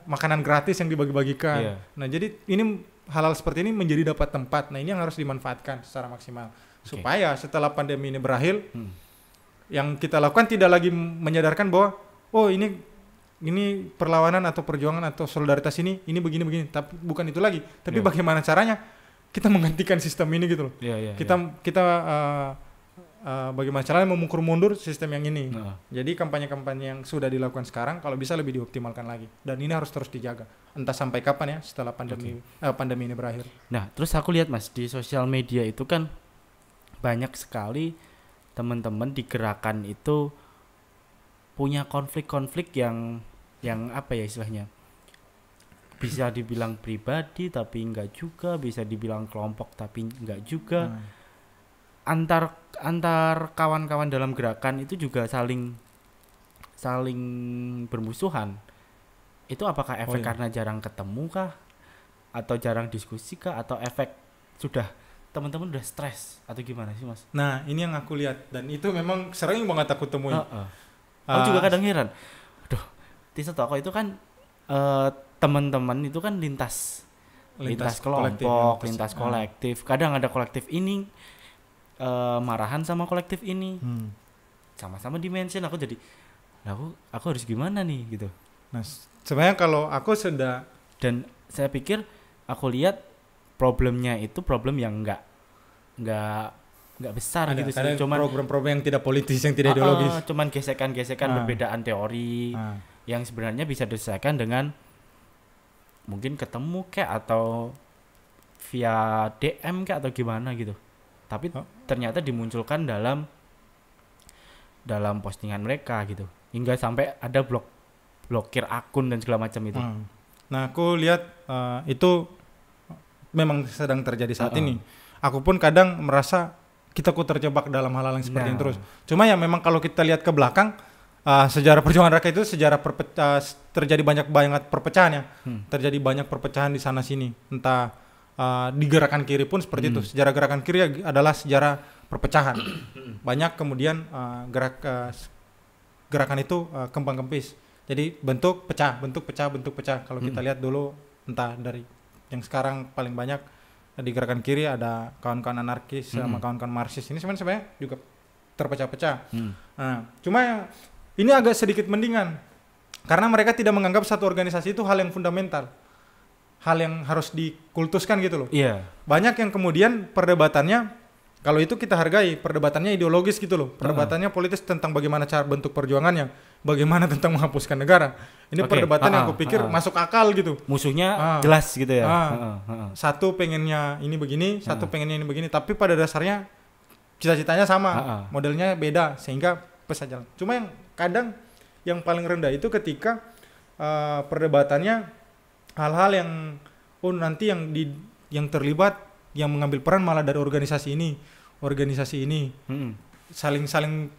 Makanan gratis yang dibagi-bagikan. Nah jadi ini hal-hal seperti ini menjadi dapat tempat. Nah ini yang harus dimanfaatkan secara maksimal supaya setelah pandemi ini berakhir, yang kita lakukan tidak lagi menyadarkan bahwa ini perlawanan atau perjuangan atau solidaritas ini begini, tapi bukan itu lagi. Tapi bagaimana caranya kita menghentikan sistem ini gitu loh. Kita bagaimana caranya memukul mundur sistem yang ini. Jadi kampanye-kampanye yang sudah dilakukan sekarang kalau bisa lebih dioptimalkan lagi. Dan ini harus terus dijaga. Entah sampai kapan ya setelah pandemi ini berakhir. Nah, terus aku lihat Mas di sosial media itu kan banyak sekali teman-teman di gerakan itu punya konflik-konflik yang apa ya istilahnya? Bisa dibilang pribadi tapi enggak juga, bisa dibilang kelompok tapi enggak juga. Antar kawan-kawan dalam gerakan itu juga saling bermusuhan. Itu apakah efek karena jarang ketemu kah, atau jarang diskusi kah, atau efek sudah teman-teman udah stres atau gimana sih Mas? Nah ini yang aku lihat dan itu memang sering banget aku temui. Aku juga kadang heran. Aduh, di Setoko itu kan teman-teman itu kan lintas lintas kolektif, kelompok, ya, lintas kolektif. Kadang ada kolektif ini marahan sama kolektif ini. Sama-sama di-mention, aku jadi aku harus gimana nih gitu. Nah, sebenarnya kalau aku sudah, dan saya pikir aku lihat problemnya itu problem yang nggak besar gitu sih. Cuman program-program yang tidak politis, yang tidak ideologis. Cuman gesekan-gesekan perbedaan teori yang sebenarnya bisa diselesaikan dengan mungkin ketemu kayak atau via DM kayak atau gimana gitu. Tapi ternyata dimunculkan dalam postingan mereka gitu. Hingga sampai ada blokir akun dan segala macam itu. Nah, aku lihat itu memang sedang terjadi saat ini. Aku pun kadang merasa kita kok terjebak dalam hal-hal yang seperti ini terus. Cuma ya memang kalau kita lihat ke belakang, sejarah perjuangan rakyat itu terjadi banyak perpecahan ya. Terjadi banyak perpecahan di sana sini. Entah di gerakan kiri pun seperti itu. Sejarah gerakan kiri adalah sejarah perpecahan. Banyak kemudian gerakan itu kembang kempis. Jadi bentuk pecah. Kalau kita lihat dulu, entah dari yang sekarang paling banyak di gerakan kiri ada kawan-kawan anarkis sama kawan-kawan marxis, ini sebenarnya juga terpecah-pecah. Nah, cuma ini agak sedikit mendingan karena mereka tidak menganggap satu organisasi itu hal yang fundamental, hal yang harus dikultuskan gitu loh. Banyak yang kemudian perdebatannya, kalau itu kita hargai, perdebatannya ideologis gitu loh, perdebatannya politis tentang bagaimana cara bentuk perjuangannya, bagaimana tentang menghapuskan negara. Ini perdebatan yang aku pikir masuk akal gitu. Musuhnya jelas gitu ya. Satu pengennya ini begini, satu pengennya ini begini, tapi pada dasarnya cita-citanya sama, modelnya beda, sehingga bisa jalan. Cuma yang kadang yang paling rendah itu ketika perdebatannya hal-hal yang nanti yang terlibat, yang mengambil peran malah dari organisasi ini. Saling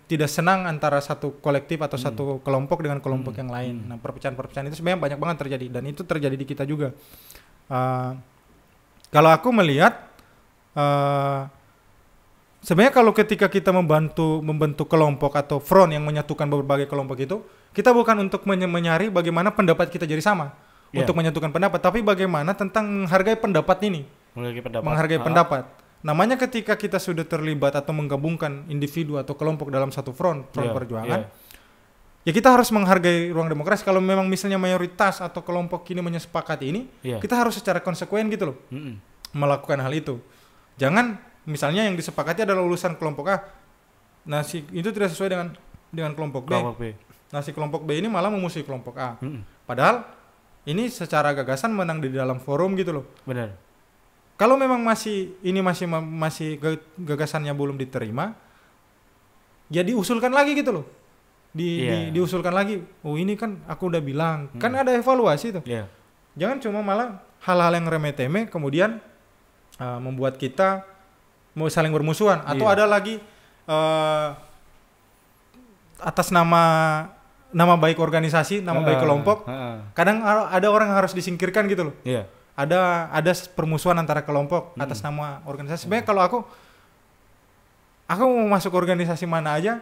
tidak senang antara satu kolektif atau satu kelompok dengan kelompok yang lain. Nah, perpecahan itu sebenarnya banyak banget terjadi, dan itu terjadi di kita juga. Kalau aku melihat sebenarnya kalau ketika kita membentuk kelompok atau front yang menyatukan berbagai kelompok itu, kita bukan untuk mencari bagaimana pendapat kita jadi sama, untuk menyatukan pendapat, tapi bagaimana tentang menghargai pendapat ini. Menghargai pendapat. Namanya ketika kita sudah terlibat atau menggabungkan individu atau kelompok dalam satu front perjuangan, ya kita harus menghargai ruang demokrasi. Kalau memang misalnya mayoritas atau kelompok ini menyepakati ini, kita harus secara konsekuen gitu loh melakukan hal itu. Jangan misalnya yang disepakati adalah lulusan kelompok A, nah itu tidak sesuai dengan kelompok B. Nah si kelompok B ini malah memusuhi kelompok A. Padahal ini secara gagasan menang di dalam forum gitu loh. Benar. Kalau memang masih gagasannya belum diterima, ya diusulkan lagi gitu loh. Diusulkan lagi. Oh ini kan aku udah bilang, kan ada evaluasi tuh. Jangan cuma malah hal-hal yang remeh-temeh kemudian membuat kita mau saling bermusuhan, atau ada lagi atas nama baik organisasi, nama baik kelompok. Kadang ada orang yang harus disingkirkan gitu loh. Ada permusuhan antara kelompok atas nama organisasi. Sebenarnya kalau aku mau masuk organisasi mana aja,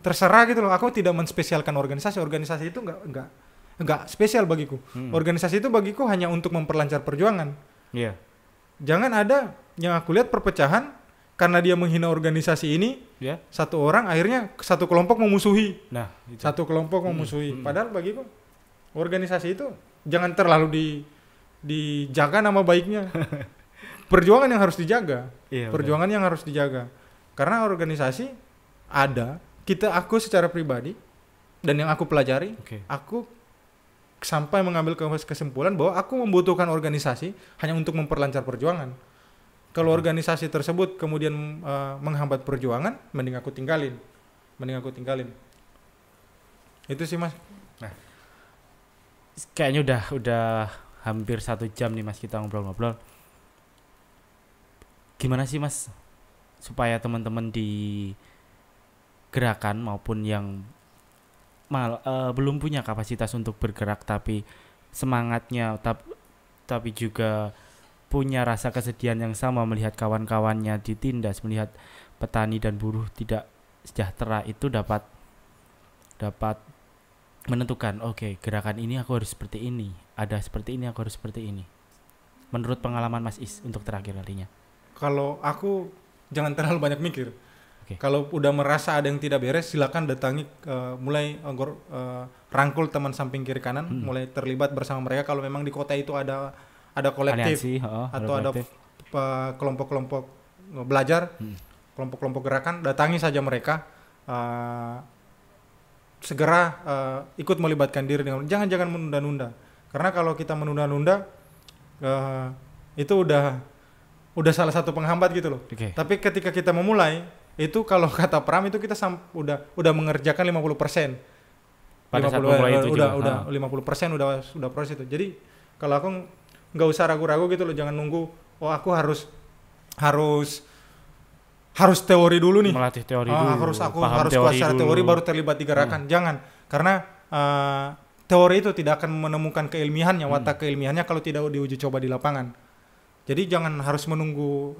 terserah gitu loh. Aku tidak menspesialkan organisasi itu nggak spesial bagiku. Organisasi itu bagiku hanya untuk memperlancar perjuangan. Jangan ada yang aku lihat perpecahan karena dia menghina organisasi ini. Satu orang akhirnya satu kelompok memusuhi. Satu kelompok memusuhi. Padahal bagiku organisasi itu jangan terlalu dijaga nama baiknya. Perjuangan yang harus dijaga. Perjuangan yang harus dijaga. Karena organisasi ada, aku secara pribadi dan yang aku pelajari, aku sampai mengambil kesimpulan bahwa aku membutuhkan organisasi hanya untuk memperlancar perjuangan. Kalau organisasi tersebut kemudian menghambat perjuangan, mending aku tinggalin. Itu sih Mas. Nah, kayaknya udah hampir 1 jam nih Mas kita ngobrol-ngobrol. Gimana sih Mas supaya teman-teman di gerakan maupun yang belum punya kapasitas untuk bergerak tapi semangatnya tapi juga punya rasa kesedihan yang sama melihat kawan-kawannya ditindas, melihat petani dan buruh tidak sejahtera, itu dapat menentukan, oke, gerakan ini aku harus seperti ini, ada seperti ini aku harus seperti ini. menurut pengalaman Mas Is untuk terakhir kalinya? Kalau aku jangan terlalu banyak mikir. Oke. Kalau udah merasa ada yang tidak beres, silakan datangi, mulai rangkul teman samping kiri kanan, mulai terlibat bersama mereka. Kalau memang di kota itu ada kolektif Aliansi, atau ada kolektif. kelompok-kelompok belajar, kelompok-kelompok gerakan, datangi saja mereka. Segera ikut melibatkan diri dengan, jangan menunda-nunda. Karena kalau kita menunda-nunda, itu udah salah satu penghambat gitu loh. Oke. Tapi ketika kita memulai, itu kalau kata Pram itu kita udah mengerjakan 50%. Pada saat memulai itu juga. Udah 50% udah proses itu. Jadi kalau aku nggak usah ragu-ragu gitu loh, jangan nunggu aku harus teori dulu nih. Melatih teori dulu. Aku harus kuasai teori baru terlibat di gerakan. Jangan, karena teori itu tidak akan menemukan keilmiahannya, watak keilmiahannya kalau tidak diuji coba di lapangan. Jadi jangan harus menunggu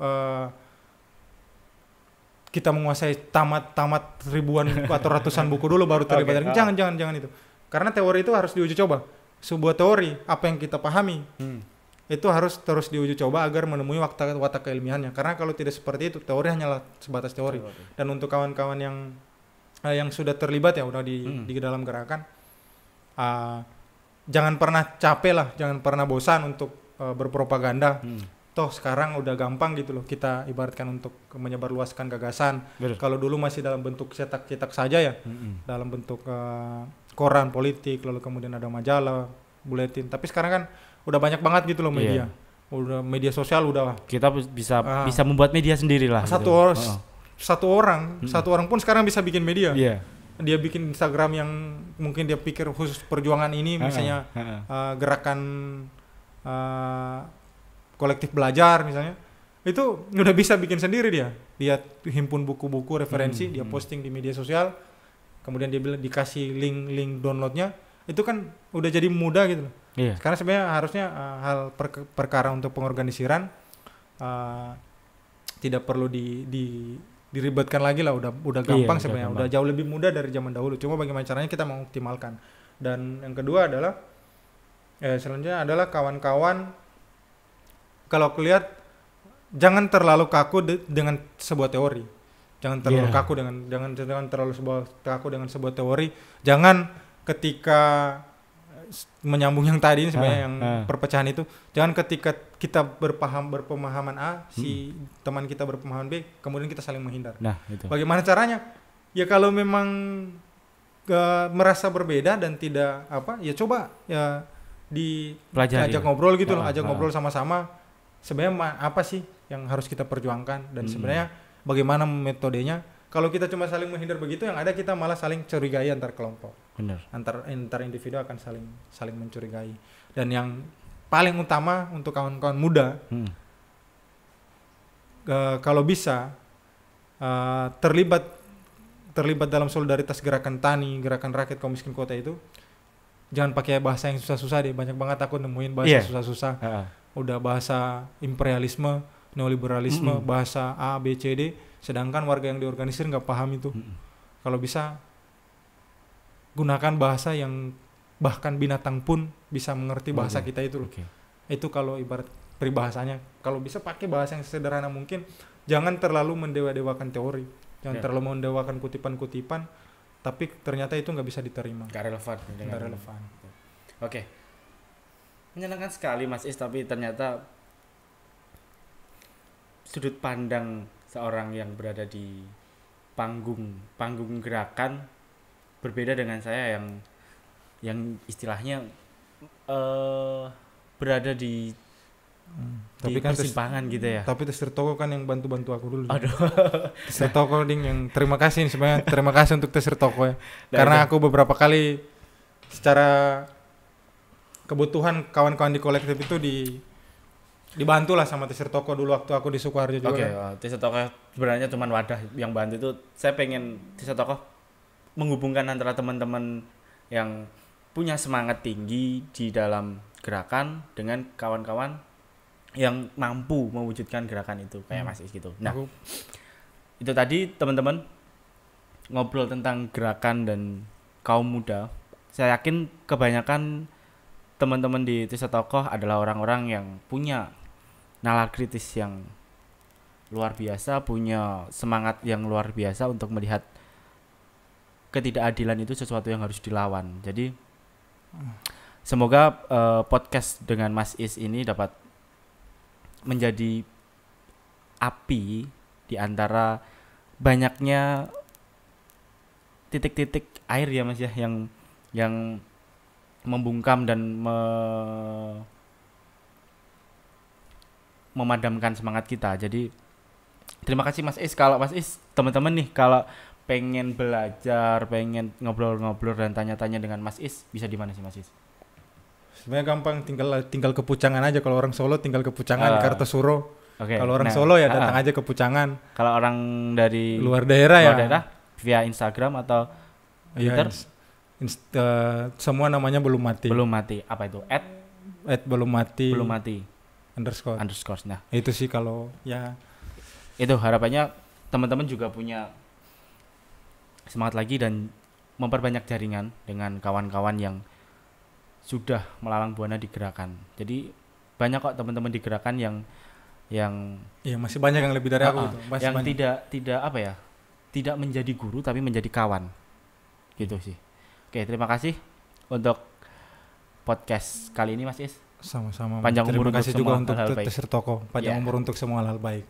kita menguasai tamat ribuan atau ratusan buku dulu baru terlibat. Okay. Jangan itu. Karena teori itu harus diuji coba. Sebuah teori, apa yang kita pahami, itu harus terus diuji coba agar menemui watak keilmiahannya. Karena kalau tidak seperti itu, teori hanyalah sebatas teori. Dan untuk kawan-kawan yang sudah terlibat ya udah di dalam gerakan, jangan pernah capek lah, jangan pernah bosan untuk berpropaganda. Toh sekarang udah gampang gitu loh, kita ibaratkan untuk menyebarluaskan gagasan. Kalau dulu masih dalam bentuk cetak-cetak saja ya, dalam bentuk koran politik, lalu kemudian ada majalah, buletin. Tapi sekarang kan udah banyak banget gitu loh media. Udah media sosial udah. Kita bisa membuat media sendiri lah. Satu orang pun sekarang bisa bikin media. Dia bikin Instagram yang mungkin dia pikir khusus perjuangan ini, misalnya gerakan kolektif belajar misalnya, itu udah bisa bikin sendiri dia himpun buku-buku referensi, dia posting di media sosial, kemudian dia bilang dikasih link downloadnya, itu kan udah jadi mudah gitu loh. Karena sebenarnya harusnya hal perkara untuk pengorganisiran tidak perlu diribetkan lagi lah, udah gampang sebenarnya, udah jauh lebih mudah dari zaman dahulu. Cuma bagaimana caranya kita mengoptimalkan. Dan yang kedua adalah selanjutnya adalah kawan-kawan, kalau aku lihat jangan terlalu kaku dengan sebuah teori. Jangan terlalu kaku jangan terlalu kaku dengan sebuah teori. Jangan ketika menyambung yang tadi ini sebenarnya yang perpecahan itu, jangan ketika kita berpemahaman A, si teman kita berpemahaman B, kemudian kita saling menghindar. Nah, itu. Bagaimana caranya? Ya kalau memang merasa berbeda dan tidak ya coba ya diajak ngobrol gitu loh, ajak ngobrol sama-sama. Sebenarnya apa sih yang harus kita perjuangkan, dan sebenarnya bagaimana metodenya. Kalau kita cuma saling menghindar begitu, yang ada kita malah saling curigai antar kelompok. Benar. Antar individu akan saling mencurigai. Dan yang paling utama untuk kawan-kawan muda, kalau bisa terlibat dalam solidaritas gerakan tani, gerakan rakyat kaum miskin kota itu, jangan pakai bahasa yang susah-susah deh. Banyak banget aku nemuin bahasa susah-susah. Udah bahasa imperialisme, neoliberalisme, bahasa A, B, C, D, sedangkan warga yang diorganisir nggak paham itu. Kalau bisa gunakan bahasa yang bahkan binatang pun bisa mengerti bahasa kita itu loh. Itu kalau ibarat peribahasanya. Kalau bisa pakai bahasa yang sederhana mungkin. Jangan terlalu mendewa-dewakan teori, jangan terlalu mendewakan kutipan-kutipan, tapi ternyata itu nggak bisa diterima. Nggak relevan. Oke. Menyenangkan sekali Mas Is, tapi ternyata sudut pandang seorang yang berada di panggung gerakan berbeda dengan saya yang istilahnya berada di persimpangan gitu ya. Tapi Tester Toko kan yang bantu aku dulu. Tester Toko yang terima kasih nih sebenarnya, terima kasih untuk Tester Toko ya. Karena aku beberapa kali secara kebutuhan kawan-kawan di kolektif itu dibantu lah sama Tester Toko dulu waktu aku di Sukoharjo juga. Tester Toko sebenarnya cuma wadah yang bantu itu. Saya pengen Tester Toko menghubungkan antara teman-teman yang punya semangat tinggi di dalam gerakan dengan kawan-kawan yang mampu mewujudkan gerakan itu kayak Mas Is gitu. Nah, itu tadi teman-teman ngobrol tentang gerakan dan kaum muda. Saya yakin kebanyakan teman-teman di Tester Tokoh adalah orang-orang yang punya nalar kritis yang luar biasa, punya semangat yang luar biasa untuk melihat ketidakadilan itu sesuatu yang harus dilawan. Jadi semoga podcast dengan Mas Is ini dapat menjadi api di antara banyaknya titik-titik air ya Mas ya, yang membungkam dan memadamkan semangat kita. Jadi terima kasih Mas Is. Kalau Mas Is, teman-teman nih kalau pengen belajar, pengen ngobrol-ngobrol dan tanya-tanya dengan Mas Is, bisa di mana sih Mas Is? Sebenarnya gampang, tinggal ke Pucangan aja. Kalau orang Solo tinggal ke Pucangan, Kartosuro. Okay. Kalau orang Solo ya datang aja ke Pucangan. Kalau orang dari luar daerah via Instagram atau Twitter? Semua namanya belum mati. Belum mati. Apa itu? Belum mati. Belum mati. Underscore. Nah, itu sih kalau ya. Itu harapannya teman-teman juga punya semangat lagi dan memperbanyak jaringan dengan kawan-kawan yang sudah melalang buana di gerakan. Jadi banyak kok teman-teman di gerakan yang iya, masih banyak yang lebih dari aku itu. Yang banyak. tidak apa ya? Tidak menjadi guru tapi menjadi kawan. Gitu sih. Oke, terima kasih untuk podcast kali ini Mas Is. Sama-sama. Panjang umur terima kasih juga untuk Tesir Toko. Panjang umur untuk semua hal baik.